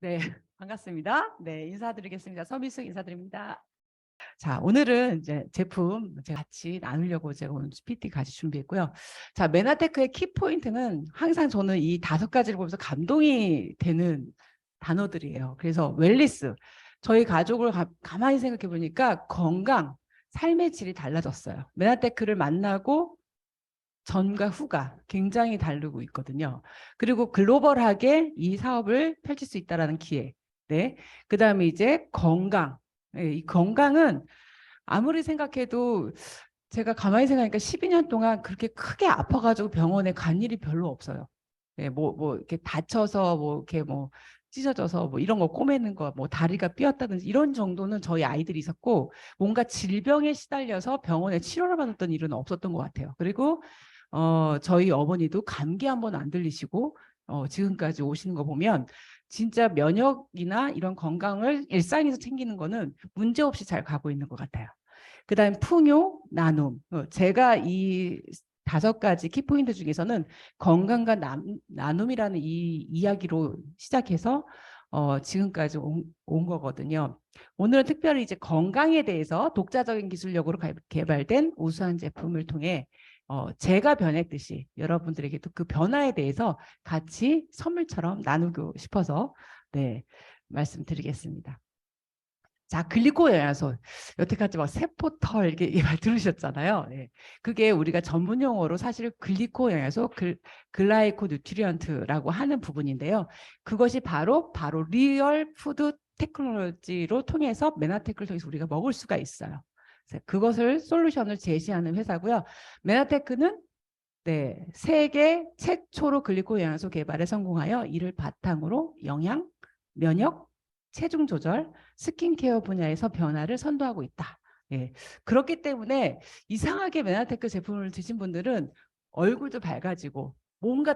네, 반갑습니다. 네, 인사드리겠습니다. 서미숙 인사드립니다. 자, 오늘은 이제 제품 제가 같이 나누려고 제가 오늘 PPT 같이 준비했고요. 자, 메나테크의 키포인트는 항상 저는 이 5가지를 보면서 감동이 되는 단어들이에요. 그래서 웰리스, 저희 가족을 가만히 생각해 보니까 건강, 삶의 질이 달라졌어요. 메나테크를 만나고 전과 후가 굉장히 다르고 있거든요. 그리고 글로벌하게 이 사업을 펼칠 수 있다는 기회. 네. 그다음에 이제 건강. 네, 이 건강은 아무리 생각해도 제가 가만히 생각하니까 12년 동안 그렇게 크게 아파가지고 병원에 간 일이 별로 없어요. 네, 뭐 이렇게 다쳐서 뭐 이렇게 뭐 찢어져서 뭐 이런 거 꼬매는 거, 뭐 다리가 삐었다든지 이런 정도는 저희 아이들이 있었고, 뭔가 질병에 시달려서 병원에 치료를 받았던 일은 없었던 것 같아요. 그리고 저희 어머니도 감기 한 번 안 들리시고 지금까지 오시는 거 보면 진짜 면역이나 이런 건강을 일상에서 챙기는 거는 문제없이 잘 가고 있는 것 같아요. 그다음 풍요, 나눔. 제가 이 5가지 키포인트 중에서는 건강과 나눔이라는 이 이야기로 시작해서 지금까지 온 거거든요. 오늘은 특별히 이제 건강에 대해서 독자적인 기술력으로 개발된 우수한 제품을 통해 제가 변했듯이 여러분들에게도 그 변화에 대해서 같이 선물처럼 나누고 싶어서 네, 말씀드리겠습니다. 자, 글리코 영양소. 여태까지 막 세포털 이렇게 말 들으셨잖아요. 네. 그게 우리가 전문 용어로 사실 글리코 영양소, 글라이코 뉴트리언트라고 하는 부분인데요. 그것이 바로 리얼 푸드 테크놀로지로 통해서 메나테크를 통해서 우리가 먹을 수가 있어요. 그것을 솔루션을 제시하는 회사고요. 메나테크는 네, 세계 최초로 글리코 영양소 개발에 성공하여 이를 바탕으로 영양, 면역, 체중 조절, 스킨케어 분야에서 변화를 선도하고 있다. 예, 그렇기 때문에 이상하게 메나테크 제품을 드신 분들은 얼굴도 밝아지고 뭔가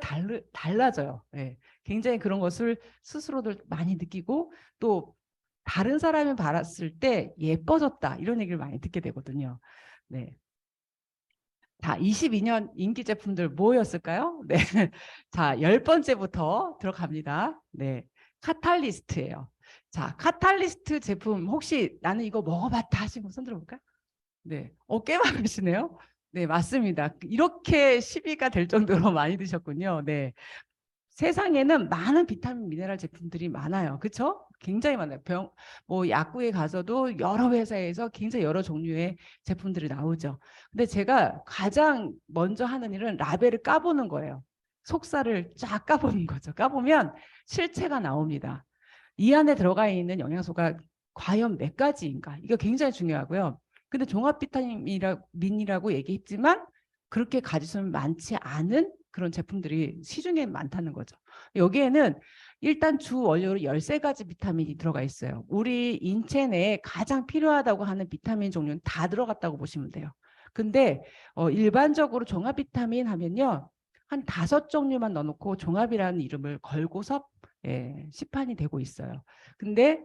달라져요. 예, 굉장히 그런 것을 스스로들 많이 느끼고 또 다른 사람이 받았을 때 예뻐졌다 이런 얘기를 많이 듣게 되거든요. 네. 자, 22년 인기 제품들 뭐였을까요? 네. 자, 10번째부터 들어갑니다. 네. 카탈리스트예요. 자, 카탈리스트 제품 혹시 나는 이거 먹어봤다 하신 분 손 들어볼까요? 네. 꽤 많으시네요. 네, 맞습니다. 이렇게 시비가 될 정도로 많이 드셨군요. 네. 세상에는 많은 비타민 미네랄 제품들이 많아요. 그렇죠? 굉장히 많아요. 뭐 약국에 가서도 여러 회사에서 굉장히 여러 종류의 제품들이 나오죠. 근데 제가 가장 먼저 하는 일은 라벨을 까보는 거예요. 속살을 쫙 까보는 거죠. 까보면 실체가 나옵니다. 이 안에 들어가 있는 영양소가 과연 몇 가지인가? 이거 굉장히 중요하고요. 근데 종합 비타민이라고 얘기했지만 그렇게 가지수는 많지 않은 그런 제품들이 시중에 많다는 거죠. 여기에는 일단 주 원료로 13가지 비타민이 들어가 있어요. 우리 인체 내에 가장 필요하다고 하는 비타민 종류는 다 들어갔다고 보시면 돼요. 근데 일반적으로 종합 비타민 하면요. 한 5종류만 넣어놓고 종합이라는 이름을 걸고서 시판이 되고 있어요. 근데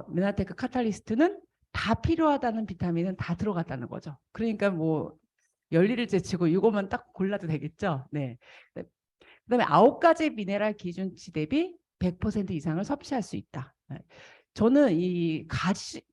메나테크 카탈리스트는 다 필요하다는 비타민은 다 들어갔다는 거죠. 그러니까 뭐 열리를 제치고 이것만 딱 골라도 되겠죠. 네. 그다음에 9가지 미네랄 기준치 대비 100% 이상을 섭취할 수 있다. 네. 저는 이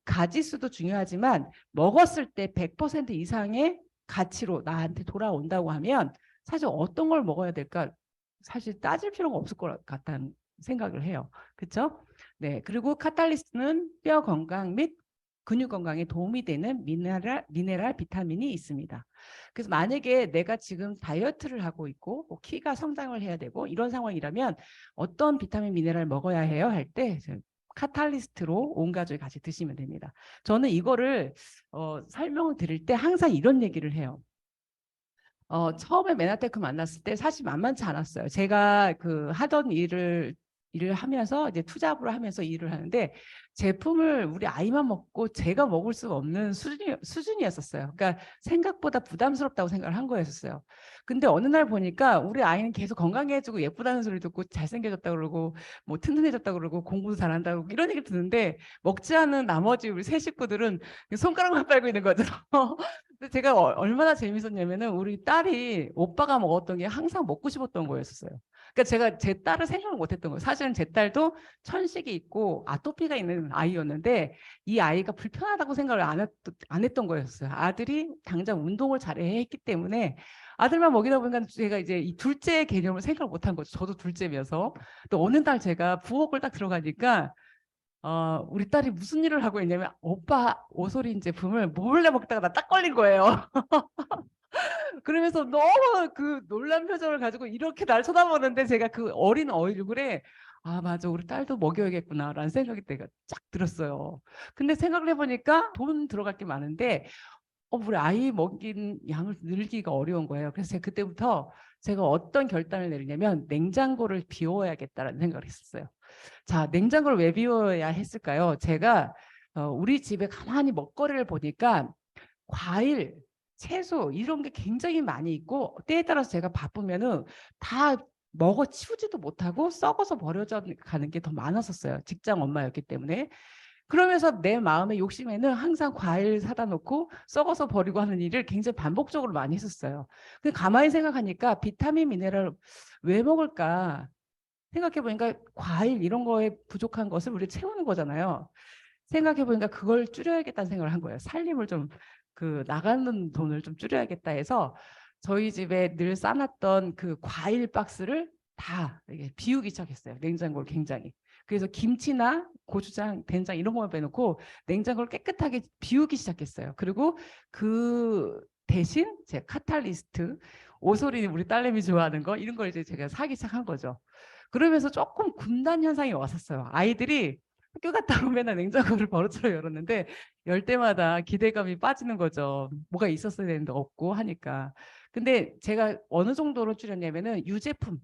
가지수도 중요하지만 먹었을 때 100% 이상의 가치로 나한테 돌아온다고 하면 사실 어떤 걸 먹어야 될까 사실 따질 필요가 없을 것 같다는 생각을 해요. 그렇죠? 네. 그리고 카탈리스트는 뼈 건강 및 근육 건강에 도움이 되는 미네랄 비타민이 있습니다. 그래서 만약에 내가 지금 다이어트를 하고 있고 뭐 키가 성장을 해야 되고 이런 상황이라면 어떤 비타민 미네랄 먹어야 해요 할 때 카탈리스트로 온 가족이 같이 드시면 됩니다. 저는 이거를 설명을 드릴 때 항상 이런 얘기를 해요. 처음에 메나테크 만났을 때 사실 만만치 않았어요. 제가 그 하던 일을 하면서 이제 투잡으로 하면서 일을 하는데 제품을 우리 아이만 먹고 제가 먹을 수 없는 수준이었었어요. 그러니까 생각보다 부담스럽다고 생각을 한 거였어요. 근데 어느 날 보니까 우리 아이는 계속 건강해지고 예쁘다는 소리 듣고 잘생겨졌다고 그러고 뭐 튼튼해졌다고 그러고 공부도 잘한다고 그러고 이런 얘기 듣는데 먹지 않은 나머지 우리 세 식구들은 손가락만 빨고 있는 거죠. 근데 제가 얼마나 재밌었냐면은 우리 딸이 오빠가 먹었던 게 항상 먹고 싶었던 거였어요. 그러니까 제가 제 딸을 생각을 못했던 거예요. 사실은 제 딸도 천식이 있고 아토피가 있는 아이였는데 이 아이가 불편하다고 생각을 안 했던 거였어요. 아들이 당장 운동을 잘해 했기 때문에 아들만 먹이다 보니까 제가 이제 이 둘째 개념을 생각을 못한 거죠. 저도 둘째면서. 또 어느 날 제가 부엌을 딱 들어가니까 우리 딸이 무슨 일을 하고 있냐면 오빠 오소린 제품을 몰래 먹다가 나 딱 걸린 거예요. 그러면서 너무 그 놀란 표정을 가지고 이렇게 날 쳐다보는데 제가 그 어린 얼굴에 아 맞아 우리 딸도 먹여야겠구나라는 생각이 내가 쫙 들었어요. 근데 생각을 해보니까 돈 들어갈 게 많은데 우리 아이 먹인 양을 늘기가 어려운 거예요. 그래서 제가 그때부터 제가 어떤 결단을 내리냐면 냉장고를 비워야겠다라는 생각을 했었어요. 자, 냉장고를 왜 비워야 했을까요? 제가 우리 집에 가만히 먹거리를 보니까 과일, 채소 이런 게 굉장히 많이 있고 때에 따라서 제가 바쁘면은 다 먹어 치우지도 못하고 썩어서 버려져 가는 게 더 많았었어요. 직장 엄마였기 때문에. 그러면서 내 마음의 욕심에는 항상 과일 사다 놓고 썩어서 버리고 하는 일을 굉장히 반복적으로 많이 했었어요. 근데 가만히 생각하니까 비타민 미네랄 왜 먹을까 생각해 보니까 과일 이런 거에 부족한 것을 우리 채우는 거잖아요. 생각해 보니까 그걸 줄여야겠다는 생각을 한 거예요. 살림을 좀 그 나가는 돈을 좀 줄여야겠다 해서 저희 집에 늘 싸놨던 그 과일 박스를 다 이게 비우기 시작했어요. 냉장고를 굉장히. 그래서 김치나 고추장, 된장 이런 거만 빼놓고 냉장고를 깨끗하게 비우기 시작했어요. 그리고 그 대신 제 카탈리스트, 오소리 우리 딸내미 좋아하는 거 이런 걸 이제 제가 사기 시작한 거죠. 그러면서 조금 군단 현상이 왔었어요. 아이들이 학교 갔다 오면 맨날 냉장고를 버릇처럼 열었는데 열 때마다 기대감이 빠지는 거죠. 뭐가 있었어야 되는데 없고 하니까. 근데 제가 어느 정도로 줄였냐면은 유제품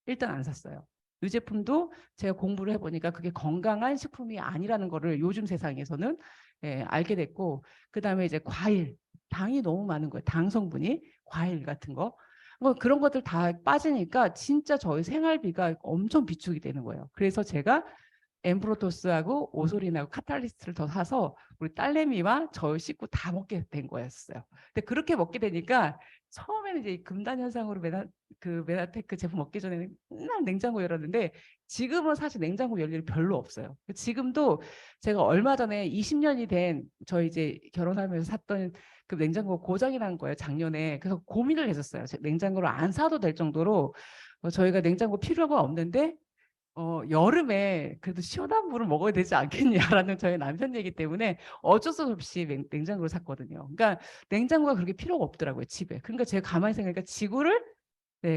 일단 안 샀어요. 유제품도 제가 공부를 해보니까 그게 건강한 식품이 아니라는 거를 요즘 세상에서는 알게 됐고 그다음에 이제 과일, 당이 너무 많은 거예요. 당 성분이 과일 같은 거. 뭐 그런 것들 다 빠지니까 진짜 저희 생활비가 엄청 비축이 되는 거예요. 그래서 제가 엠브로토스하고 오소린하고 카탈리스트를 더 사서 우리 딸내미와 저희 식구 다 먹게 된 거였어요. 근데 그렇게 먹게 되니까 처음에는 이제 금단 현상으로 메나테크 제품 먹기 전에는 맨날 냉장고 열었는데 지금은 사실 냉장고 열 일이 별로 없어요. 지금도 제가 얼마 전에 20년이 된 저희 이제 결혼하면서 샀던 그 냉장고 고장이 난 거예요. 작년에. 그래서 고민을 했었어요. 냉장고를 안 사도 될 정도로 저희가 냉장고 필요가 없는데 여름에 그래도 시원한 물을 먹어야 되지 않겠냐라는 저희 남편 얘기 때문에 어쩔 수 없이 냉장고를 샀거든요. 그러니까 냉장고가 그렇게 필요가 없더라고요, 집에. 그러니까 제가 가만히 생각하니까 지구를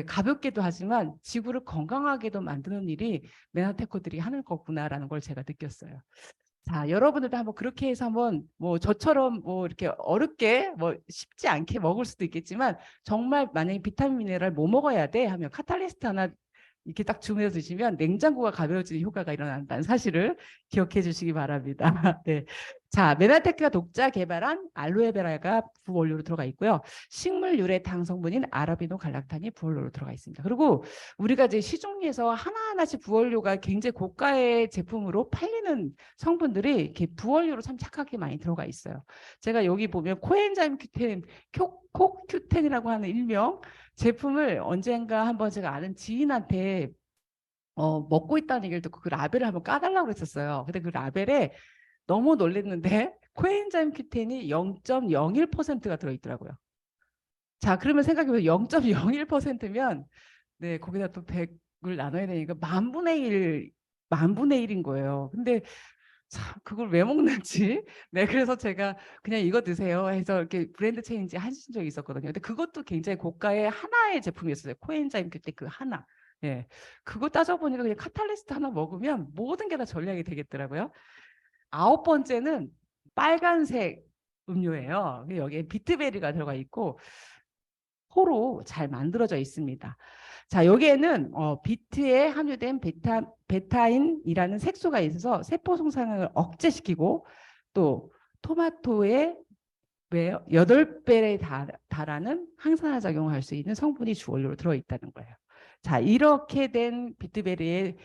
가볍게도 하지만 지구를 건강하게도 만드는 일이 메나테코들이 하는 거구나라는 걸 제가 느꼈어요. 자, 여러분들도 한번 그렇게 해서 한번 뭐 저처럼 뭐 이렇게 어렵게 뭐 쉽지 않게 먹을 수도 있겠지만 정말 만약에 비타민 미네랄 뭐 먹어야 돼 하면 카탈리스트 하나 이렇게 딱 주문해서 드시면 냉장고가 가벼워지는 효과가 일어난다는 사실을 기억해 주시기 바랍니다. 네. 자, 메나테크가 독자 개발한 알로에베라가 부원료로 들어가 있고요. 식물 유래 당 성분인 아라비노 갈락탄이 부원료로 들어가 있습니다. 그리고 우리가 이제 시중에서 하나하나씩 부원료가 굉장히 고가의 제품으로 팔리는 성분들이 이렇게 부원료로 참 착하게 많이 들어가 있어요. 제가 여기 보면 코엔자임 큐텐, 코큐텐이라고 하는 일명 제품을 언젠가 한번 제가 아는 지인한테 먹고 있다는 얘기를 듣고 그 라벨을 한번 까달라고 그랬었어요. 근데 그 라벨에 너무 놀랐는데 코엔자임 큐텐이 0.01%가 들어있더라고요. 자, 그러면 생각해보세요. 0.01%면 네, 거기다 또 100을 나눠야 되니까 만분의 1인 거예요. 근데 참 그걸 왜 먹는지. 네, 그래서 제가 그냥 이거 드세요 해서 이렇게 브랜드 체인지 하신 적이 있었거든요. 근데 그것도 굉장히 고가의 하나의 제품이었어요. 코엔자임 그때 그 하나. 예. 그거 따져보니까 그냥 카탈리스트 하나 먹으면 모든 게 다 전략이 되겠더라고요. 9번째는 빨간색 음료예요. 여기에 비트베리가 들어가 있고 호로 잘 만들어져 있습니다. 자, 여기에는 비트에 함유된 베타인이라는 색소가 있어서 세포 손상을 억제시키고 또 토마토의 8배에 달하는 항산화 작용을 할 수 있는 성분이 주원료로 들어있다는 거예요. 자, 이렇게 된 비트베리의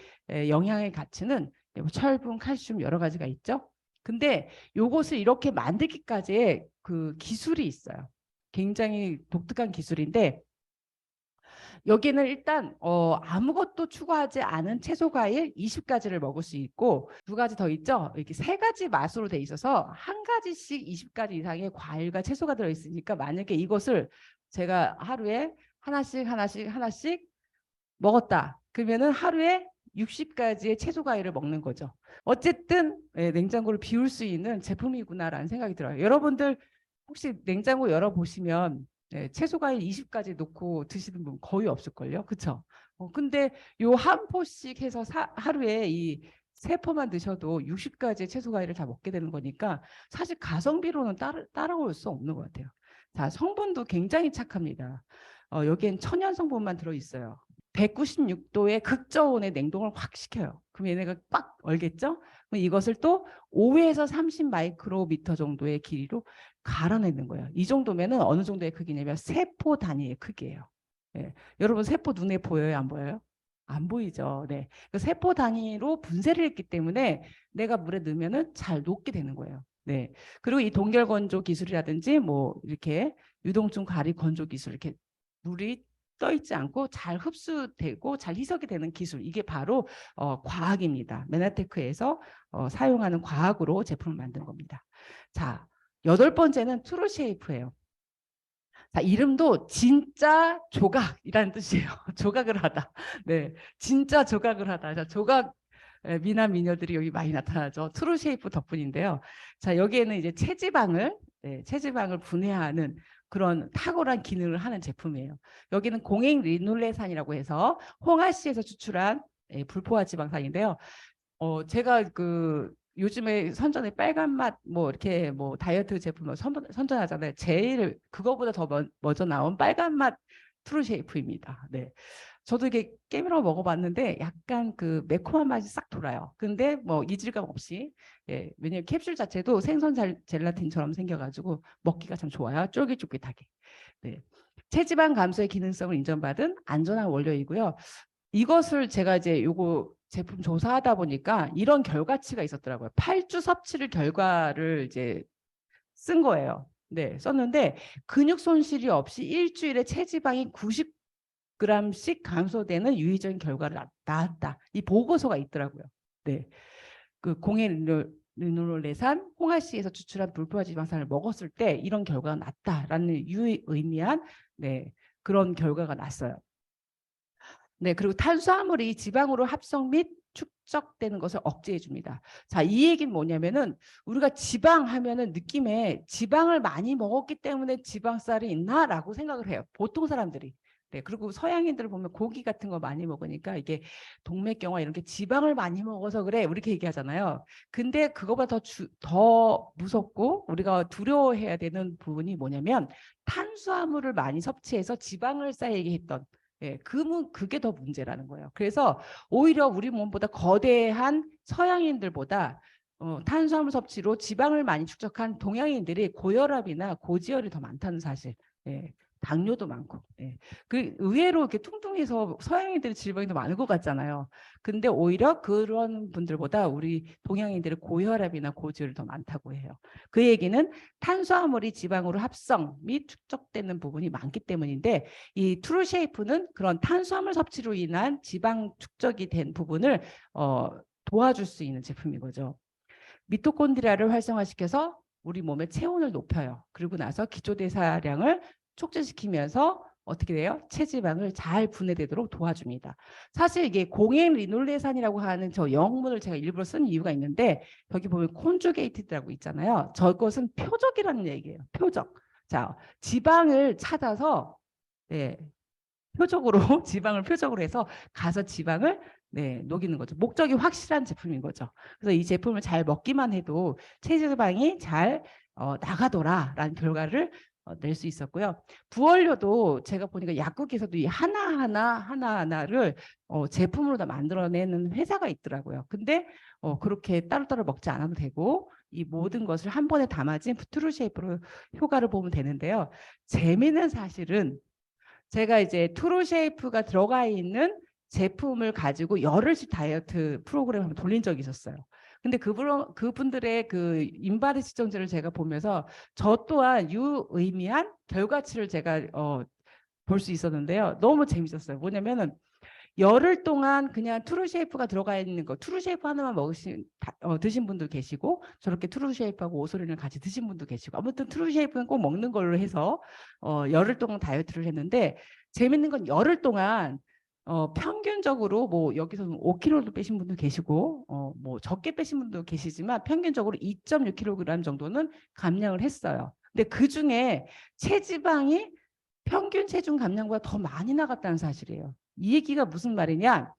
영양의 가치는 철분, 칼슘 여러 가지가 있죠. 근데 요것을 이렇게 만들기까지의 그 기술이 있어요. 굉장히 독특한 기술인데 여기는 일단 아무것도 추가하지 않은 채소 과일 20가지를 먹을 수 있고 2가지 더 있죠. 이렇게 3가지 맛으로 돼 있어서 한 가지씩 20가지 이상의 과일과 채소가 들어 있으니까 만약에 이것을 제가 하루에 하나씩 먹었다. 그러면은 하루에 60가지의 채소 과일을 먹는 거죠. 어쨌든 냉장고를 비울 수 있는 제품이구나라는 생각이 들어요. 여러분들 혹시 냉장고 열어보시면 채소 과일 20가지 놓고 드시는 분 거의 없을걸요. 그렇죠? 근데 요 한 포씩 해서 하루에 이 3포만 드셔도 60가지의 채소 과일을 다 먹게 되는 거니까 사실 가성비로는 따라올 수 없는 것 같아요. 자, 성분도 굉장히 착합니다. 여기엔 천연 성분만 들어있어요. 196도의 극저온의 냉동을 확 시켜요. 그럼 얘네가 꽉 얼겠죠? 그럼 이것을 또 5에서 30 마이크로미터 정도의 길이로 갈아내는 거예요. 이 정도면은 어느 정도의 크기냐면 세포 단위의 크기예요. 예. 여러분 세포 눈에 보여요? 안 보여요? 안 보이죠. 네. 그 세포 단위로 분쇄를 했기 때문에 내가 물에 넣으면은 잘 녹게 되는 거예요. 네. 그리고 이 동결 건조 기술이라든지 뭐 이렇게 유동층 가리 건조 기술 이렇게 물이 떠 있지 않고 잘 흡수되고 잘 희석이 되는 기술 이게 바로 과학입니다. 메나테크에서 사용하는 과학으로 제품을 만든 겁니다. 자, 8번째는 트루쉐이프예요. 자, 이름도 진짜 조각이라는 뜻이에요. 조각을 하다. 네, 진짜 조각을 하다. 자, 조각 미남 미녀들이 여기 많이 나타나죠. 트루쉐이프 덕분인데요. 자, 여기에는 이제 체지방을 분해하는 그런 탁월한 기능을 하는 제품이에요. 여기는 공행 리놀레산이라고 해서 홍아씨에서 추출한 불포화 지방산인데요. 제가 그 요즘에 선전에 빨간 맛 뭐 이렇게 뭐 다이어트 제품을 선전하잖아요. 제일 그거보다 더 먼저 나온 빨간 맛 트루쉐이프입니다. 네. 저도 이게 깨물어 먹어봤는데 약간 그 매콤한 맛이 싹 돌아요. 근데 뭐 이질감 없이 왜냐면 캡슐 자체도 생선 젤라틴처럼 생겨가지고 먹기가 참 좋아요. 쫄깃쫄깃하게. 네. 체지방 감소의 기능성을 인정받은 안전한 원료이고요. 이것을 제가 이제 요거 제품 조사하다 보니까 이런 결과치가 있었더라고요. 8주 섭취를 결과를 이제 쓴 거예요. 네, 썼는데 근육 손실이 없이 일주일에 체지방이 90g씩 감소되는 유의적인 결과를 나왔다. 이 보고서가 있더라고요. 네, 그 공해리놀레산 홍아씨에서 추출한 불포화 지방산을 먹었을 때 이런 결과가 났다라는 유의미한 그런 결과가 났어요. 네, 그리고 탄수화물이 지방으로 합성 및 축적되는 것을 억제해 줍니다. 자, 이 얘기는 뭐냐면은 우리가 지방 하면은 느낌에 지방을 많이 먹었기 때문에 지방살이 있나라고 생각을 해요. 보통 사람들이. 네, 그리고 서양인들 보면 고기 같은 거 많이 먹으니까 이게 동맥경화 이런 게 지방을 많이 먹어서 그래 이렇게 얘기하잖아요. 근데 그거보다 더 무섭고 우리가 두려워해야 되는 부분이 뭐냐면 탄수화물을 많이 섭취해서 지방을 쌓이게 했던 그게 더 문제라는 거예요. 그래서 오히려 우리 몸보다 거대한 서양인들보다 탄수화물 섭취로 지방을 많이 축적한 동양인들이 고혈압이나 고지혈이 더 많다는 사실. 당뇨도 많고. 그 의외로 이렇게 뚱뚱해서 서양인들이 질병이 더 많은 것 같잖아요. 근데 오히려 그런 분들보다 우리 동양인들의 고혈압이나 고지혈이 더 많다고 해요. 그 얘기는 탄수화물이 지방으로 합성 및 축적되는 부분이 많기 때문인데 이 트루쉐이프는 그런 탄수화물 섭취로 인한 지방 축적이 된 부분을 도와줄 수 있는 제품인 거죠. 미토콘드리아를 활성화시켜서 우리 몸의 체온을 높여요. 그리고 나서 기초대사량을 촉진시키면서 어떻게 돼요? 체지방을 잘 분해되도록 도와줍니다. 사실 이게 공행 리놀레산이라고 하는 저 영문을 제가 일부러 쓴 이유가 있는데 여기 보면 콘주게이티드라고 있잖아요. 저것은 표적이라는 얘기예요. 표적. 자, 지방을 찾아서 표적으로 지방을 표적으로 해서 가서 지방을 녹이는 거죠. 목적이 확실한 제품인 거죠. 그래서 이 제품을 잘 먹기만 해도 체지방이 잘 나가더라라는 결과를 낼 수 있었고요. 부원료도 제가 보니까 약국에서도 이 하나하나를 제품으로 다 만들어내는 회사가 있더라고요. 근데 그렇게 따로따로 먹지 않아도 되고 이 모든 것을 한 번에 담아진 트루쉐이프로 효과를 보면 되는데요. 재미있는 사실은 제가 이제 트루쉐이프가 들어가 있는 제품을 가지고 열흘씩 다이어트 프로그램을 한번 돌린 적이 있었어요. 근데 그분들의 그 인바디 측정제를 제가 보면서 저 또한 유의미한 결과치를 제가 볼 수 있었는데요. 너무 재밌었어요. 뭐냐면은 열흘 동안 그냥 트루쉐이프가 들어가 있는 거, 트루쉐이프 하나만 드신 분도 계시고, 저렇게 트루쉐이프하고 오소리를 같이 드신 분도 계시고, 아무튼 트루쉐이프는 꼭 먹는 걸로 해서 열흘 동안 다이어트를 했는데, 재밌는 건 열흘 동안 평균적으로 뭐 여기서는 5kg도 빼신 분도 계시고, 뭐 적게 빼신 분도 계시지만 평균적으로 2.6kg 정도는 감량을 했어요. 근데 그 중에 체지방이 평균 체중 감량보다 더 많이 나갔다는 사실이에요. 이 얘기가 무슨 말이냐?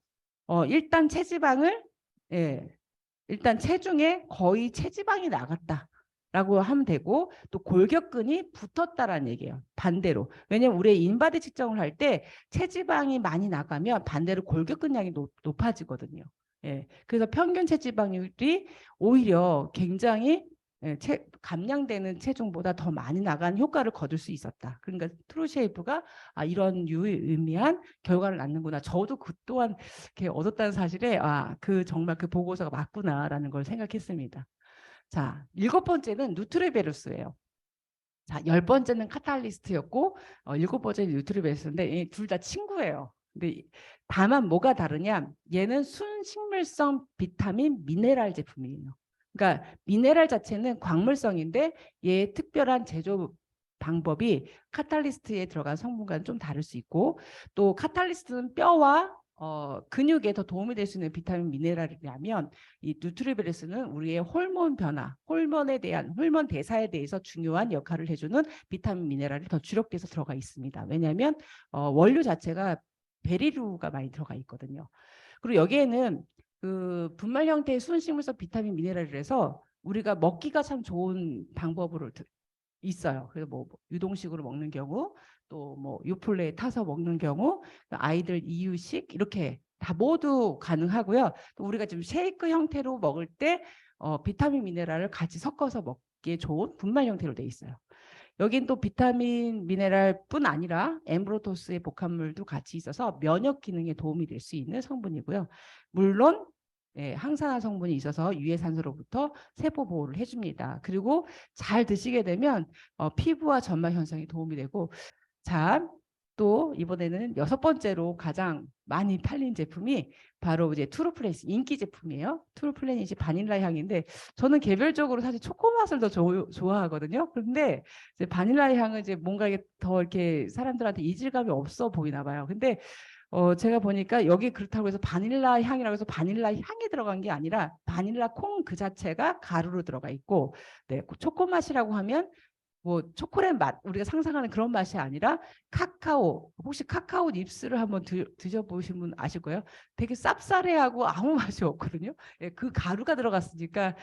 일단 체지방을 일단 체중에 거의 체지방이 나갔다라고 하면 되고 또 골격근이 붙었다라는 얘기예요. 반대로. 왜냐면 우리의 인바디 측정을 할 때 체지방이 많이 나가면 반대로 골격근량이 높아지거든요. 그래서 평균 체지방률이 오히려 굉장히 감량되는 체중보다 더 많이 나간 효과를 거둘 수 있었다. 그러니까 트루쉐이프가 이런 유의미한 결과를 낳는구나. 저도 그 또한 이렇게 얻었다는 사실에 정말 그 보고서가 맞구나라는 걸 생각했습니다. 자, 7번째는 누트리베루스예요. 자, 10번째는 카탈리스트였고 7번째는 누트리베루스인데 둘 다 친구예요. 근데 다만 뭐가 다르냐? 얘는 순식물성 비타민 미네랄 제품이에요. 그러니까 미네랄 자체는 광물성인데 얘의 특별한 제조 방법이 카탈리스트에 들어간 성분과는 좀 다를 수 있고 또 카탈리스트는 뼈와 근육에 더 도움이 될 수 있는 비타민 미네랄이라면 이 누트리베르스는 우리의 호르몬 변화, 호르몬 대사에 대해서 중요한 역할을 해주는 비타민 미네랄이 더 주력돼서 들어가 있습니다. 왜냐하면 원료 자체가 베리류가 많이 들어가 있거든요. 그리고 여기에는 그 분말 형태의 순식물성 비타민 미네랄이라서 우리가 먹기가 참 좋은 방법으로 있어요. 그래서 뭐 유동식으로 먹는 경우 또 뭐 요플레에 타서 먹는 경우 아이들 이유식 이렇게 다 모두 가능하고요. 또 우리가 지금 쉐이크 형태로 먹을 때 비타민 미네랄을 같이 섞어서 먹기에 좋은 분말 형태로 돼 있어요. 여긴 또 비타민 미네랄뿐 아니라 엠브로토스의 복합물도 같이 있어서 면역 기능에 도움이 될 수 있는 성분이고요. 물론 항산화 성분이 있어서 유해산소로부터 세포 보호를 해줍니다. 그리고 잘 드시게 되면 피부와 점막 현상에 도움이 되고 자, 또 이번에는 6번째로 가장 많이 팔린 제품이 바로 이제 트루플래닛 인기 제품이에요. 트루플래닛이 바닐라 향인데 저는 개별적으로 사실 초코 맛을 더 좋아하거든요. 그런데 이제 바닐라 향은 이제 뭔가 이게 더 이렇게 사람들한테 이질감이 없어 보이나 봐요. 근데 제가 보니까 여기 그렇다고 해서 바닐라 향이라고 해서 바닐라 향이 들어간 게 아니라 바닐라 콩 그 자체가 가루로 들어가 있고 초코 맛이라고 하면 뭐 초콜릿 맛 우리가 상상하는 그런 맛이 아니라 카카오 혹시 카카오 닙스를 한번 드셔보신 분 아실 거예요. 되게 쌉싸래하고 아무 맛이 없거든요. 그 가루가 들어갔으니까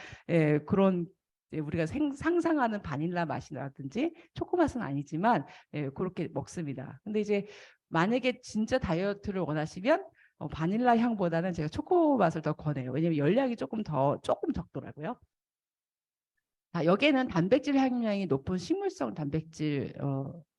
그런 우리가 상상하는 바닐라 맛이라든지 초코 맛은 아니지만 그렇게 먹습니다. 근데 이제 만약에 진짜 다이어트를 원하시면 바닐라 향보다는 제가 초코 맛을 더 권해요. 왜냐면 열량이 조금 적더라고요. 여기에는 단백질 함량이 높은 식물성 단백질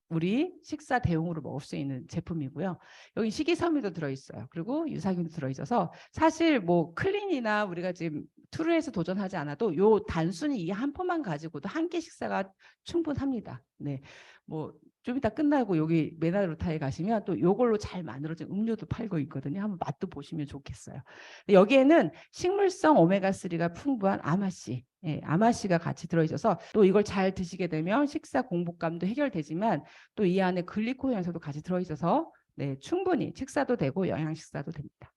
우리 식사 대용으로 먹을 수 있는 제품이고요. 여기 식이섬유도 들어있어요. 그리고 유산균도 들어있어서 사실 뭐 클린이나 우리가 지금 투르에서 도전하지 않아도 요 단순히 이 한 포만 가지고도 한 끼 식사가 충분합니다. 네, 뭐 좀 이따 끝나고 여기 메나루타에 가시면 또 요걸로 잘 만들어진 음료도 팔고 있거든요. 한번 맛도 보시면 좋겠어요. 여기에는 식물성 오메가3가 풍부한 아마씨, 아마씨가 같이 들어있어서 또 이걸 잘 드시게 되면 식사 공복감도 해결되지만 또 이 안에 글리코겐 영양소도 같이 들어있어서 충분히 식사도 되고 영양 식사도 됩니다.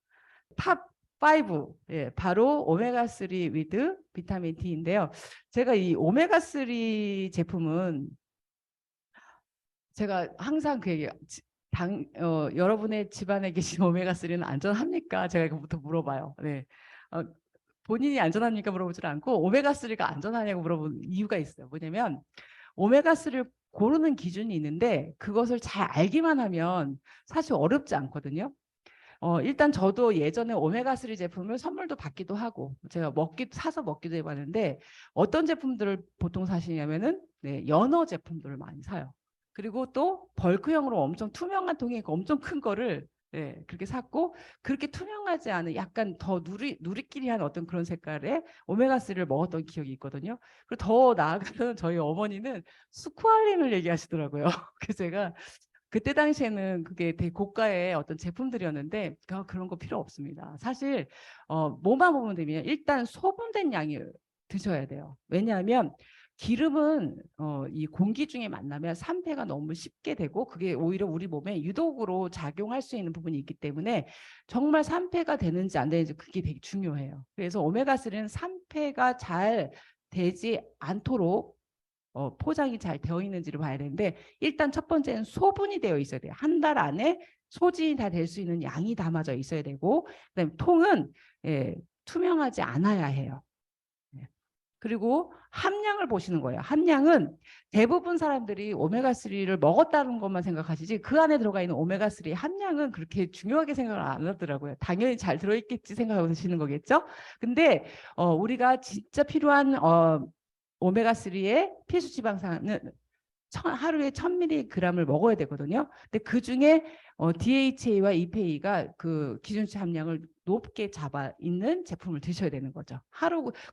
탑 5, 바로 오메가3 위드 비타민 D인데요. 제가 이 오메가3 제품은 제가 항상 그 얘기 여러분의 집안에 계신 오메가3는 안전합니까? 제가 이거부터 물어봐요. 네. 본인이 안전합니까 물어보질 않고 오메가3가 안전하냐고 물어보는 이유가 있어요. 뭐냐면 오메가3를 고르는 기준이 있는데 그것을 잘 알기만 하면 사실 어렵지 않거든요. 일단 저도 예전에 오메가3 제품을 선물도 받기도 하고 제가 사서 먹기도 해봤는데 어떤 제품들을 보통 사시냐면은 네, 연어 제품들을 많이 사요. 그리고 또 벌크형으로 엄청 투명한 통에 엄청 큰 거를 네, 그렇게 샀고 그렇게 투명하지 않은 약간 더 누리끼리한 어떤 그런 색깔의 오메가3를 먹었던 기억이 있거든요. 그리고 더 나아가서는 저희 어머니는 스쿠알린을 얘기하시더라고요. 그래서 제가 그때 당시에는 그게 되게 고가의 어떤 제품들이었는데 그런 거 필요 없습니다. 사실 뭐만 보면 되면 일단 소분된 양을 드셔야 돼요. 왜냐하면 기름은 이 공기 중에 만나면 산패가 너무 쉽게 되고 그게 오히려 우리 몸에 유독으로 작용할 수 있는 부분이 있기 때문에 정말 산패가 되는지 안 되는지 그게 되게 중요해요. 그래서 오메가3는 산패가 잘 되지 않도록 포장이 잘 되어 있는지를 봐야 되는데 일단 첫 번째는 소분이 되어 있어야 돼요. 한 달 안에 소진이 다 될 수 있는 양이 담아져 있어야 되고 그다음에 통은 투명하지 않아야 해요. 그리고 함량을 보시는 거예요. 함량은 대부분 사람들이 오메가3를 먹었다는 것만 생각하시지 그 안에 들어가 있는 오메가3 함량은 그렇게 중요하게 생각을 안 하더라고요. 당연히 잘 들어있겠지 생각하시는 거겠죠. 근데 우리가 진짜 필요한 오메가3의 필수 지방산은 하루에 1000mg을 먹어야 되거든요. 근데 그 중에 DHA와 EPA가 그 기준치 함량을 높게 잡아 있는 제품을 드셔야 되는 거죠.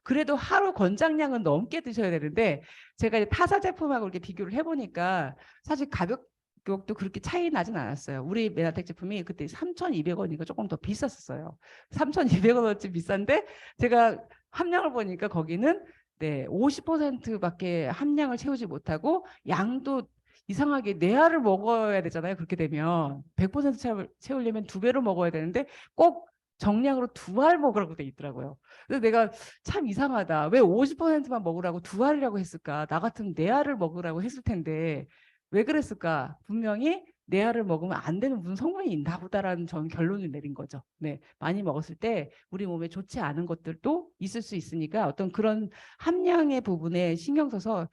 그래도 하루 권장량은 넘게 드셔야 되는데 제가 타사 제품하고 이렇게 비교를 해보니까 사실 가격도 그렇게 차이 나진 않았어요. 우리 메나텍 제품이 그때 3,200원이니까 조금 더 비쌌었어요. 3,200원어치 비싼데 제가 함량을 보니까 거기는 네, 50%밖에 함량을 채우지 못하고 양도 이상하게 네 알을 먹어야 되잖아요. 그렇게 되면 100% 채우려면 2배로 먹어야 되는데 꼭 정량으로 2알 먹으라고 돼 있더라고요. 그래서 내가 참 이상하다. 왜 50%만 먹으라고 2알이라고 했을까? 나 같으면 4알을 먹으라고 했을 텐데 왜 그랬을까? 분명히 4알을 먹으면 안 되는 무슨 성분이 있나 보다라는 저는 결론을 내린 거죠. 네, 많이 먹었을 때 우리 몸에 좋지 않은 것들도 있을 수 있으니까 어떤 그런 함량의 부분에 신경 써서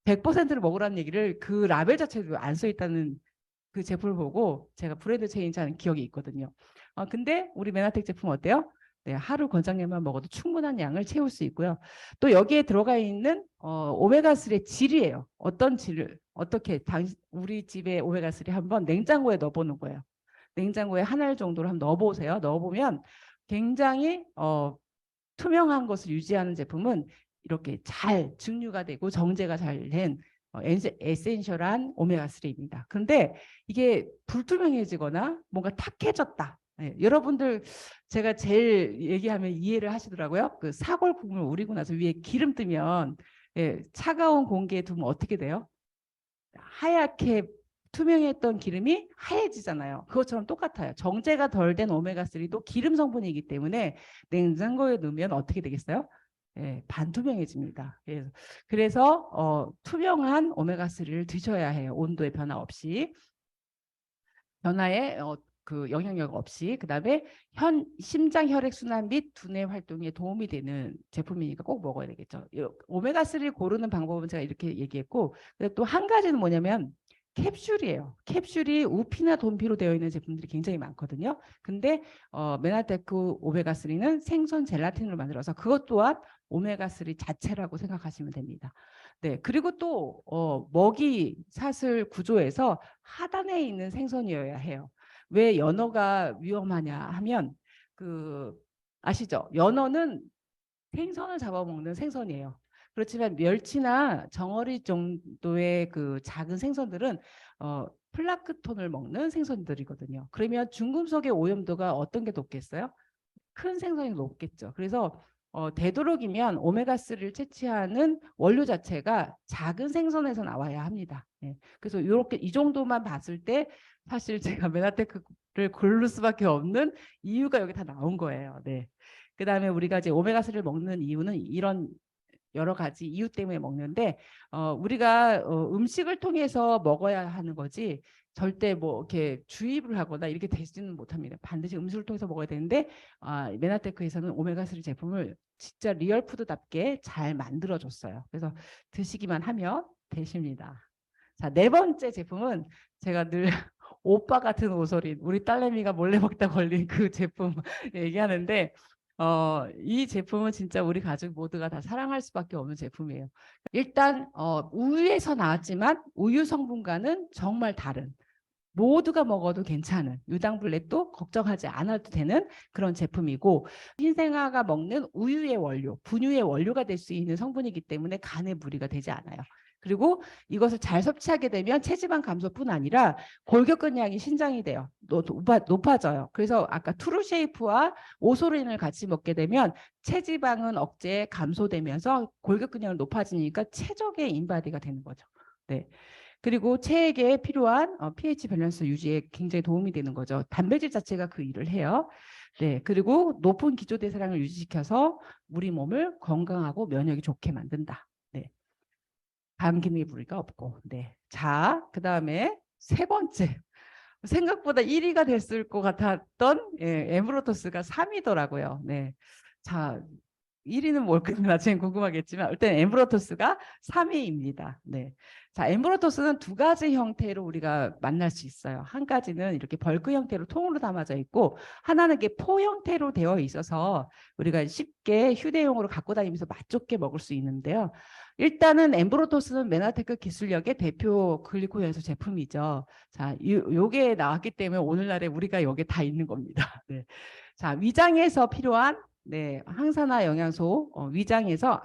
100%를 먹으라는 얘기를 그 라벨 자체도 안 써 있다는 그 제품을 보고 제가 브랜드 체인지하는 기억이 있거든요. 근데 우리 메나텍 제품 어때요? 네, 하루 권장량만 먹어도 충분한 양을 채울 수 있고요. 또 여기에 들어가 있는 오메가3의 질이에요. 어떤 질을 어떻게 우리 집에 오메가3 한번 냉장고에 넣어보는 거예요. 냉장고에 한 알 정도를 한번 넣어보세요. 넣어보면 굉장히 투명한 것을 유지하는 제품은 이렇게 잘 증류가 되고 정제가 잘 된 에센셜한 오메가3입니다. 그런데 이게 불투명해지거나 뭔가 탁해졌다. 네, 여러분들 제가 제일 얘기하면 이해를 하시더라고요. 그 사골 국물 우리고 나서 위에 기름 뜨면 차가운 공기에 두면 어떻게 돼요? 하얗게 투명했던 기름이 하얘지잖아요. 그것처럼 똑같아요. 정제가 덜 된 오메가3도 기름 성분이기 때문에 냉장고에 넣으면 어떻게 되겠어요? 반투명해집니다. 그래서 투명한 오메가3를 드셔야 해요. 온도의 변화 없이. 변화에 그 영향력 없이. 그다음에 심장 혈액 순환 및 두뇌 활동에 도움이 되는 제품이니까 꼭 먹어야 되겠죠. 오메가3를 고르는 방법은 제가 이렇게 얘기했고 또 한 가지는 뭐냐면 캡슐이에요. 캡슐이 우피나 돈피로 되어 있는 제품들이 굉장히 많거든요. 근데 메나테크 오메가3는 생선 젤라틴으로 만들어서 그것 또한 오메가3 자체라고 생각하시면 됩니다. 네, 그리고 또 먹이 사슬 구조에서 하단에 있는 생선이어야 해요. 왜 연어가 위험하냐 하면 그 아시죠? 연어는 생선을 잡아먹는 생선이에요. 그렇지만 멸치나 정어리 정도의 그 작은 생선들은 플라크톤을 먹는 생선들이거든요. 그러면 중금속의 오염도가 어떤 게 높겠어요? 큰 생선이 높겠죠. 그래서 되도록이면 오메가3를 채취하는 원료 자체가 작은 생선에서 나와야 합니다. 그래서 이렇게 이 정도만 봤을 때 사실 제가 메나테크를 고를 수밖에 없는 이유가 여기 다 나온 거예요. 네. 그다음에 우리가 이제 오메가3를 먹는 이유는 이런 여러 가지 이유 때문에 먹는데 우리가 음식을 통해서 먹어야 하는 거지 절대 뭐 이렇게 주입을 하거나 이렇게 되지는 못합니다. 반드시 음식을 통해서 먹어야 되는데 메나테크에서는 오메가3 제품을 진짜 리얼푸드답게 잘 만들어줬어요. 그래서 드시기만 하면 되십니다. 자, 네 번째 제품은 제가 늘 오빠 같은 오소린 우리 딸내미가 몰래 먹다 걸린 그 제품 얘기하는데 이 제품은 진짜 우리 가족 모두가 다 사랑할 수밖에 없는 제품이에요. 일단 우유에서 나왔지만 우유 성분과는 정말 다른 모두가 먹어도 괜찮은 유당불내도 걱정하지 않아도 되는 그런 제품이고 흰생아가 먹는 우유의 원료, 분유의 원료가 될 수 있는 성분이기 때문에 간에 무리가 되지 않아요. 그리고 이것을 잘 섭취하게 되면 체지방 감소뿐 아니라 골격근량이 신장이 돼요. 높아져요. 그래서 아까 트루쉐이프와 오소린을 같이 먹게 되면 체지방은 억제 감소되면서 골격근량이 높아지니까 최적의 인바디가 되는 거죠. 네. 그리고 체액에 필요한 pH 밸런스 유지에 굉장히 도움이 되는 거죠. 단백질 자체가 그 일을 해요. 네, 그리고 높은 기초대사량을 유지시켜서 우리 몸을 건강하고 면역이 좋게 만든다. 네, 감기에 무리가 없고. 네, 자, 그 다음에 세 번째. 생각보다 1위가 됐을 것 같았던 에므로토스가 3위더라고요. 네, 자, 1위는 뭘까 나중에 궁금하겠지만 일단 엠브로토스가 3위입니다. 네. 자, 엠브로토스는 두 가지 형태로 우리가 만날 수 있어요. 한 가지는 이렇게 벌크 형태로 통으로 담아져 있고 하나는 이게 포 형태로 되어 있어서 우리가 쉽게 휴대용으로 갖고 다니면서 맛 좋게 먹을 수 있는데요. 일단은 엠브로토스는 메나테크 기술력의 대표 글리코현 연소 제품이죠. 자, 요게 나왔기 때문에 오늘날에 우리가 여기 다 있는 겁니다. 네. 자, 위장에서 필요한 항산화 영양소 위장에서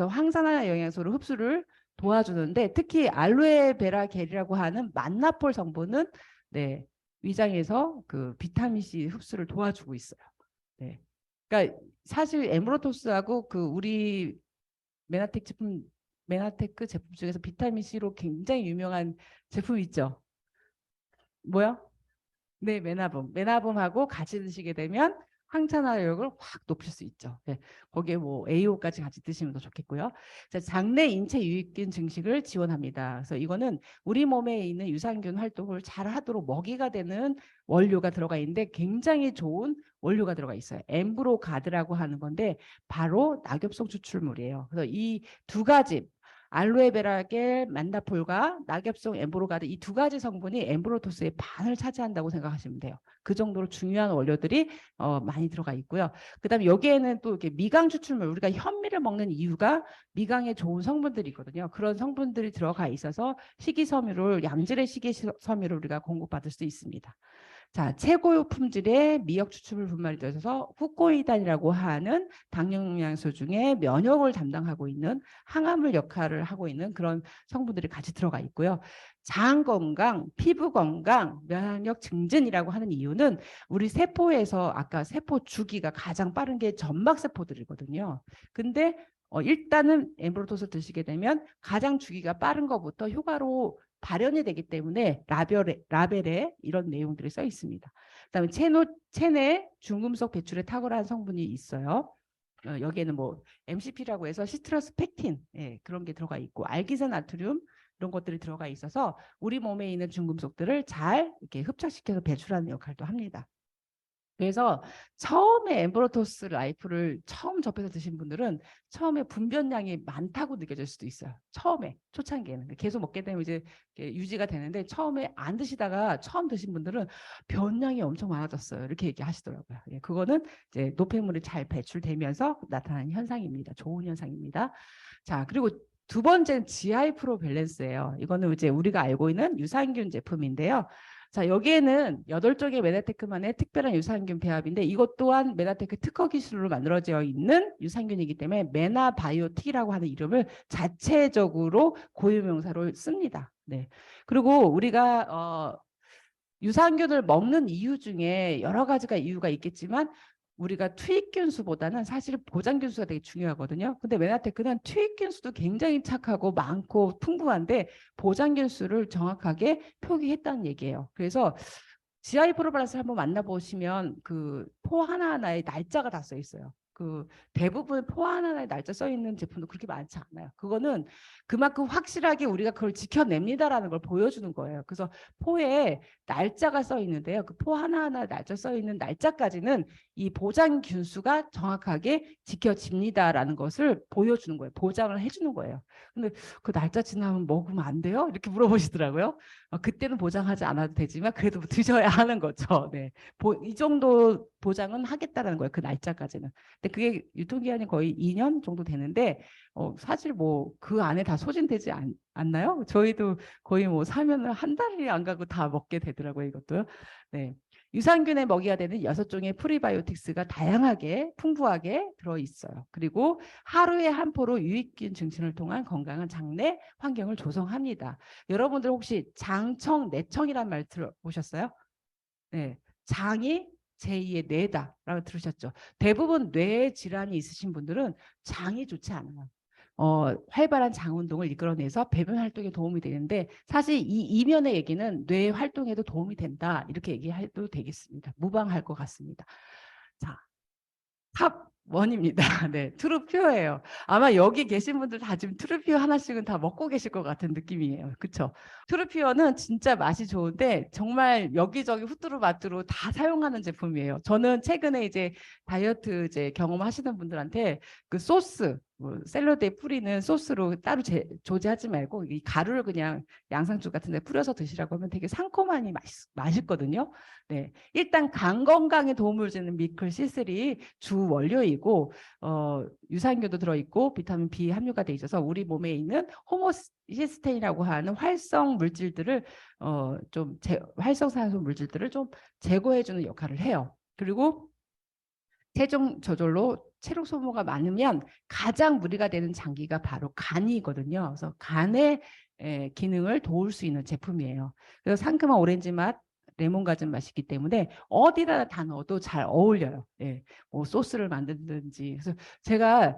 항산화 영양소를 흡수를 도와주는데 특히 알로에베라 겔이라고 하는 만나폴 성분은 위장에서 그 비타민 C 흡수를 도와주고 있어요. 네. 그러니까 사실 에므로토스하고 그 우리 메나테크 제품 중에서 비타민 C로 굉장히 유명한 제품 있죠. 뭐요? 네, 메나봄하고 같이 드시게 되면 항산화력을 확 높일 수 있죠. 네, 거기에 뭐 AO까지 같이 드시면 더 좋겠고요. 자, 장내 인체 유익균 증식을 지원합니다. 그래서 이거는 우리 몸에 있는 유산균 활동을 잘 하도록 먹이가 되는 원료가 들어가 있는데 굉장히 좋은 원료가 들어가 있어요. 엠브로가드라고 하는 건데 바로 낙엽속 추출물이에요. 그래서 이 두 가지 알로에베라겔, 만다폴과 낙엽성 엠브로가드 이 두 가지 성분이 엠브로토스의 반을 차지한다고 생각하시면 돼요. 그 정도로 중요한 원료들이 많이 들어가 있고요. 그다음에 여기에는 또 이렇게 미강 추출물 우리가 현미를 먹는 이유가 미강에 좋은 성분들이 있거든요. 그런 성분들이 들어가 있어서 식이섬유를 양질의 식이섬유를 우리가 공급받을 수 있습니다. 자, 최고의 품질의 미역 추출물 분말이 들어서 후코이단이라고 하는 당뇨 영양소 중에 면역을 담당하고 있는 항암물 역할을 하고 있는 그런 성분들이 같이 들어가 있고요. 장 건강, 피부 건강, 면역 증진이라고 하는 이유는 우리 세포에서 아까 세포 주기가 가장 빠른 게 점막 세포들이거든요. 근데 일단은 엠브로토스 드시게 되면 가장 주기가 빠른 것부터 효과로 발현이 되기 때문에 라벨에 이런 내용들이 써 있습니다. 그다음에 체내 중금속 배출에 탁월한 성분이 있어요. 여기에는 뭐 MCP라고 해서 시트러스 펙틴 그런 게 들어가 있고 알기산 나트륨 이런 것들이 들어가 있어서 우리 몸에 있는 중금속들을 잘 이렇게 흡착시켜서 배출하는 역할도 합니다. 그래서 처음에 엠브로토스 라이프를 처음 접해서 드신 분들은 처음에 분변량이 많다고 느껴질 수도 있어요. 처음에 초창기에는 계속 먹게 되면 이제 유지가 되는데 처음에 안 드시다가 처음 드신 분들은 변량이 엄청 많아졌어요. 이렇게 얘기하시더라고요. 그거는 이제 노폐물이 잘 배출되면서 나타나는 현상입니다. 좋은 현상입니다. 자, 그리고 두 번째는 GI 프로 밸런스예요. 이거는 이제 우리가 알고 있는 유산균 제품인데요. 자, 여기에는 8종의 메나테크만의 특별한 유산균 배합인데 이것 또한 메나테크 특허 기술로 만들어져 있는 유산균이기 때문에 메나바이오틱이라고 하는 이름을 자체적으로 고유명사로 씁니다. 네. 그리고 우리가 유산균을 먹는 이유 중에 여러 가지가 이유가 있겠지만 우리가 투입균 수보다는 사실 보장균 수가 되게 중요하거든요. 근데 메나테크는 투입균 수도 굉장히 착하고 많고 풍부한데 보장균 수를 정확하게 표기했다는 얘기예요. 그래서 GI 프로밸런스를 한번 만나보시면 그 포 하나하나에 날짜가 다 써 있어요. 그 대부분 포 하나에 날짜 써 있는 제품도 그렇게 많지 않아요. 그거는 그만큼 확실하게 우리가 그걸 지켜냅니다라는 걸 보여주는 거예요. 그래서 포에 날짜가 써 있는데요. 그 포 하나하나 날짜 써 있는 날짜까지는 이 보장 균수가 정확하게 지켜집니다라는 것을 보여주는 거예요. 보장을 해주는 거예요. 근데 그 날짜 지나면 먹으면 안 돼요? 이렇게 물어보시더라고요. 그때는 보장하지 않아도 되지만 그래도 드셔야 하는 거죠. 네. 이 정도 보장은 하겠다라는 거예요. 그 날짜까지는. 근데 그게 유통기한이 거의 2년 정도 되는데 사실 뭐 그 안에 다 소진되지 않나요? 저희도 거의 뭐 사면은 한 달이 안 가고 다 먹게 되더라고요. 이것도요. 네. 유산균의 먹이가 되는 6종의 프리바이오틱스가 다양하게 풍부하게 들어있어요. 그리고 하루에 한 포로 유익균 증진을 통한 건강한 장내 환경을 조성합니다. 여러분들 혹시 장청, 내청이란 말 들어보셨어요? 네. 장이 제2의 뇌다라고 들으셨죠? 대부분 뇌 질환이 있으신 분들은 장이 좋지 않아요. 활발한 장 운동을 이끌어내서 배변 활동에 도움이 되는데 사실 이 이면의 얘기는 뇌 활동에도 도움이 된다 이렇게 얘기해도 되겠습니다. 무방할 것 같습니다. 자, 탑 원입니다. 네, 트루퓨어예요. 아마 여기 계신 분들 다 지금 트루퓨어 하나씩은 다 먹고 계실 것 같은 느낌이에요. 그렇죠? 트루퓨어는 진짜 맛이 좋은데 정말 여기저기 후뚜루마뚜루 다 사용하는 제품이에요. 저는 최근에 이제 다이어트 이제 경험하시는 분들한테 그 소스 뭐 샐러드에 뿌리는 소스로 따로 조제하지 말고 이 가루를 그냥 양상추 같은 데 뿌려서 드시라고 하면 되게 상콤하니 맛있거든요. 네. 일단 간 건강에 도움을 주는 미클 C3 주 원료이고 유산균도 들어있고 비타민 B 함유가 돼 있어서 우리 몸에 있는 호모시스테인이라고 하는 활성 물질들을 활성산소 물질들을 좀 제거해주는 역할을 해요. 그리고 체중 저절로 체력 소모가 많으면 가장 무리가 되는 장기가 바로 간이거든요. 그래서 간의 기능을 도울 수 있는 제품이에요. 그래서 상큼한 오렌지 맛, 레몬 가진 맛이기 때문에 어디다 다 넣어도 잘 어울려요. 예. 뭐 소스를 만든든지. 그래서 제가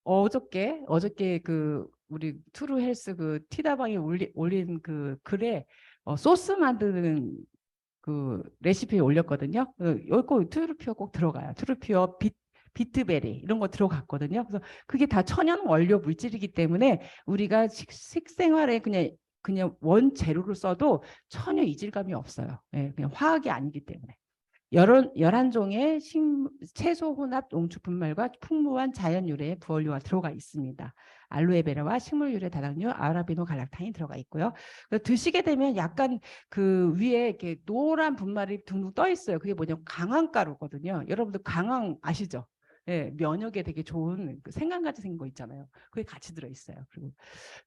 어저께 그 우리 투루 헬스 그 티다방에 올린 그 글에 소스 만드는 그 레시피에 올렸거든요. 여기 트루피어 꼭 들어가요. 트루피어 비트베리 이런 거 들어갔거든요. 그래서 그게 다 천연 원료 물질이기 때문에 우리가 식생활에 그냥 원재료로 써도 전혀 이질감이 없어요. 예, 그냥 화학이 아니기 때문에. 11종의 채소 혼합 농축 분말과 풍부한 자연 유래의 부원료가 들어가 있습니다. 알로에베라와 식물 유래 다당류, 아라비노 갈락탄이 들어가 있고요. 드시게 되면 약간 그 위에 이렇게 노란 분말이 둥둥 떠 있어요. 그게 뭐냐면 강황가루거든요. 여러분들 강황 아시죠? 예, 면역에 되게 좋은 그 생강같이 생긴 거 있잖아요. 그게 같이 들어 있어요. 그리고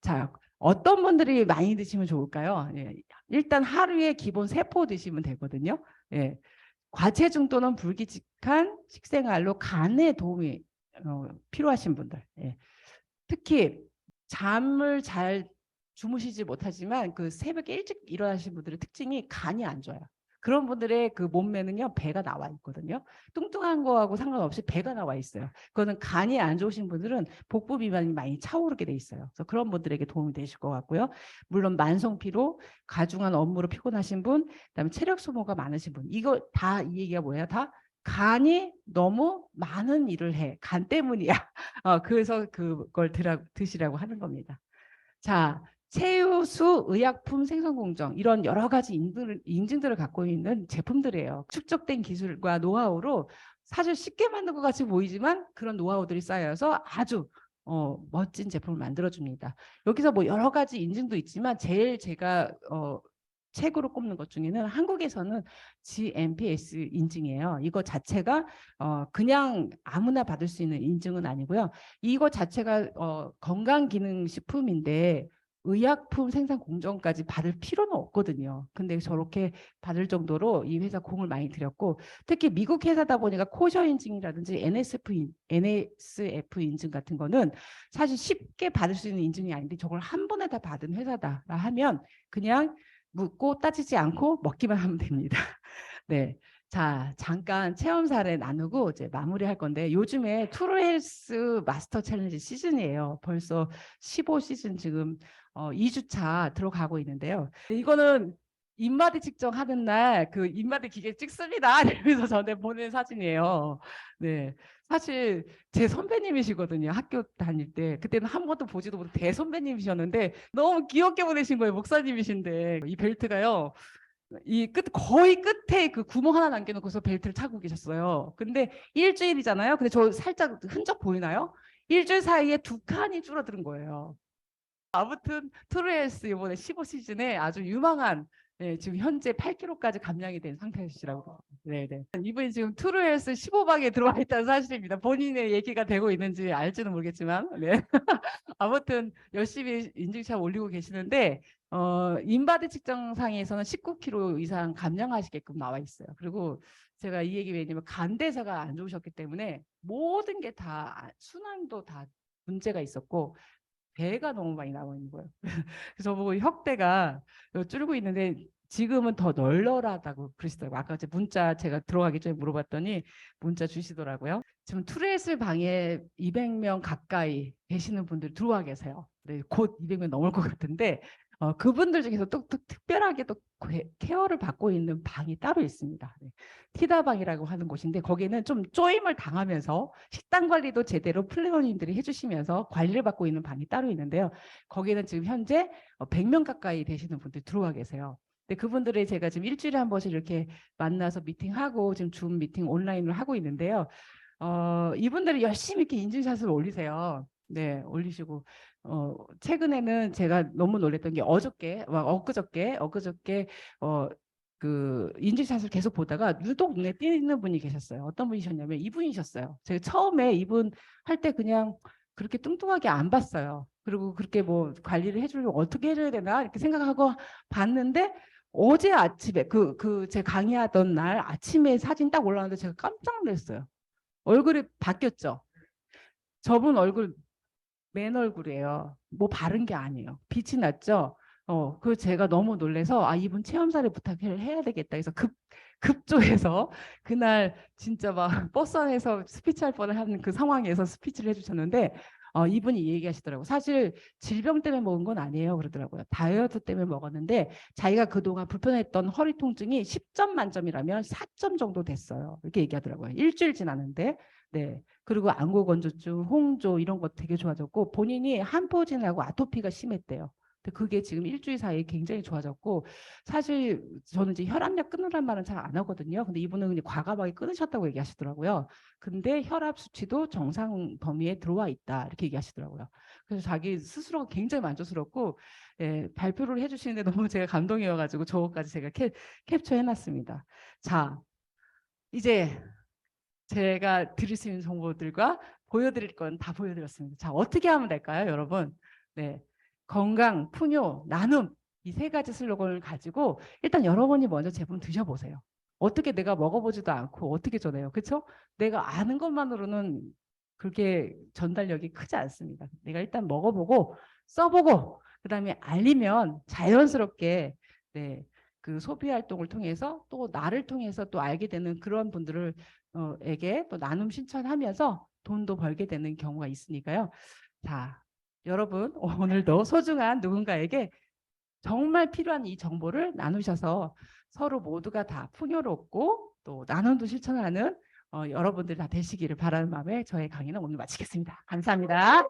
자, 어떤 분들이 많이 드시면 좋을까요? 예, 일단 하루에 기본 3포 드시면 되거든요. 예. 과체중 또는 불규칙한 식생활로 간에 도움이 필요하신 분들, 예. 특히 잠을 잘 주무시지 못하지만 그 새벽에 일찍 일어나신 분들의 특징이 간이 안 좋아요. 그런 분들의 그 몸매는요 배가 나와 있거든요. 뚱뚱한 거하고 상관없이 배가 나와 있어요. 그거는 간이 안 좋으신 분들은 복부 비만이 많이 차오르게 돼 있어요. 그래서 그런 분들에게 도움이 되실 것 같고요. 물론 만성 피로, 가중한 업무로 피곤하신 분, 그다음에 체력 소모가 많으신 분, 이거 다 이 얘기가 뭐예요? 다 간이 너무 많은 일을 해. 간 때문이야. 그래서 그걸 드시라고 하는 겁니다. 자, 최우수 의약품 생산 공정 이런 여러 가지 인증들을 갖고 있는 제품들이에요. 축적된 기술과 노하우로 사실 쉽게 만든 것 같이 보이지만 그런 노하우들이 쌓여서 아주 멋진 제품을 만들어줍니다. 여기서 뭐 여러 가지 인증도 있지만 제일 제가 책으로 꼽는 것 중에는 한국에서는 GMPS 인증이에요. 이거 자체가 그냥 아무나 받을 수 있는 인증은 아니고요. 이거 자체가 건강기능식품인데 의약품 생산 공정까지 받을 필요는 없거든요. 근데 저렇게 받을 정도로 이 회사 공을 많이 들였고 특히 미국 회사다 보니까 코셔 인증이라든지 NSF 인증 같은 거는 사실 쉽게 받을 수 있는 인증이 아닌데 저걸 한 번에 다 받은 회사다 하면 그냥 묻고 따지지 않고 먹기만 하면 됩니다. 네. 자, 잠깐 체험 사례 나누고 이제 마무리할 건데 요즘에 투르헬스 마스터 챌린지 시즌이에요. 벌써 15시즌 지금 2주차 들어가고 있는데요. 이거는 인바디 측정하는 날 그 인바디 기계 찍습니다. 이러면서 저한테 보낸 사진이에요. 네. 사실 제 선배님이시거든요. 학교 다닐 때. 그때는 한 번도 보지도 못한 대선배님이셨는데 너무 귀엽게 보내신 거예요. 목사님이신데. 이 벨트가요. 거의 끝에 그 구멍 하나 남겨놓고서 벨트를 차고 계셨어요. 근데 일주일이잖아요. 근데 저 살짝 흔적 보이나요? 일주일 사이에 2칸이 줄어드는 거예요. 아무튼 트루헬스 이번에 15시즌에 아주 유망한, 네, 지금 현재 8kg까지 감량이 된 상태시라고. 네네. 이분이 지금 트루헬스 15방에 들어와 있다는 사실입니다. 본인의 얘기가 되고 있는지 알지는 모르겠지만, 네. 아무튼 열심히 인증샷 올리고 계시는데 인바디 측정상에서는 19kg 이상 감량하시게끔 나와 있어요. 그리고 제가 이 얘기 왜냐면 간대사가 안 좋으셨기 때문에 모든 게 다 순환도 다 문제가 있었고 배가 너무 많이 나와 있는 거예요. 그래서 보고 혁대가 줄고 있는데 지금은 더 널널하다고 그러시더라고요. 아까 문자 제가 들어가기 전에 물어봤더니 문자 주시더라고요. 지금 투레이스 방에 200명 가까이 계시는 분들 들어와 계세요. 네, 곧 200명 넘을 것 같은데 그분들 중에서 또 특별하게 또 케어를 받고 있는 방이 따로 있습니다. 네. 티다방이라고 하는 곳인데 거기는 좀 쪼임을 당하면서 식단 관리도 제대로 플래너님들이 해주시면서 관리를 받고 있는 방이 따로 있는데요. 거기는 지금 현재 100명 가까이 되시는 분들이 들어와 계세요. 근데 그분들이 제가 지금 일주일에 한 번씩 이렇게 만나서 미팅하고 지금 줌 미팅 온라인으로 하고 있는데요. 이분들이 열심히 이렇게 인증샷을 올리세요. 네, 올리시고 최근에는 제가 너무 놀랐던 게 엊그저께 그 인증샷을 계속 보다가 유독 눈에 띄는 분이 계셨어요. 어떤 분이셨냐면 이분이셨어요. 제가 처음에 이분 할 때 그냥 그렇게 뚱뚱하게 안 봤어요. 그리고 그렇게 뭐 관리를 해주려고 어떻게 해줘야 되나 이렇게 생각하고 봤는데 어제 아침에 제 강의하던 날 아침에 사진 딱 올라왔는데 제가 깜짝 놀랐어요. 얼굴이 바뀌었죠. 저분 얼굴 맨 얼굴이에요. 뭐 바른 게 아니에요. 빛이 났죠. 그 제가 너무 놀래서 이분 체험사를 부탁을 해야 되겠다. 그래서 급조해서 그날 진짜 막 버스 안에서 스피치 할 뻔한 그 상황에서 스피치를 해주셨는데 이분이 얘기하시더라고요. 사실 질병 때문에 먹은 건 아니에요. 그러더라고요. 다이어트 때문에 먹었는데 자기가 그동안 불편했던 허리 통증이 10점 만점이라면 4점 정도 됐어요. 이렇게 얘기하더라고요. 일주일 지났는데. 네. 그리고 안구건조증, 홍조 이런 것 되게 좋아졌고 본인이 한포진하고 아토피가 심했대요. 근데 그게 지금 일주일 사이에 굉장히 좋아졌고 사실 저는 이제 혈압약 끊으란 말은 잘 안 하거든요. 근데 이분은 그냥 과감하게 끊으셨다고 얘기하시더라고요. 근데 혈압 수치도 정상 범위에 들어와 있다 이렇게 얘기하시더라고요. 그래서 자기 스스로가 굉장히 만족스럽고 발표를 해주시는데 너무 제가 감동이어가지고 저거까지 제가 캡처해놨습니다. 자, 이제 제가 드릴 수 있는 정보들과 보여드릴 건 다 보여드렸습니다. 자, 어떻게 하면 될까요, 여러분? 네, 건강, 풍요, 나눔 이 3가지 슬로건을 가지고 일단 여러분이 먼저 제품 드셔보세요. 어떻게 내가 먹어보지도 않고 어떻게 전해요, 그렇죠? 내가 아는 것만으로는 그렇게 전달력이 크지 않습니다. 내가 일단 먹어보고 써보고 그다음에 알리면 자연스럽게 네, 그 소비 활동을 통해서 또 나를 통해서 또 알게 되는 그런 분들을 에게 또 나눔 신청하면서 돈도 벌게 되는 경우가 있으니까요. 자, 여러분 오늘도 소중한 누군가에게 정말 필요한 이 정보를 나누셔서 서로 모두가 다 풍요롭고 또 나눔도 실천하는 여러분들 다 되시기를 바라는 마음에 저의 강의는 오늘 마치겠습니다. 감사합니다.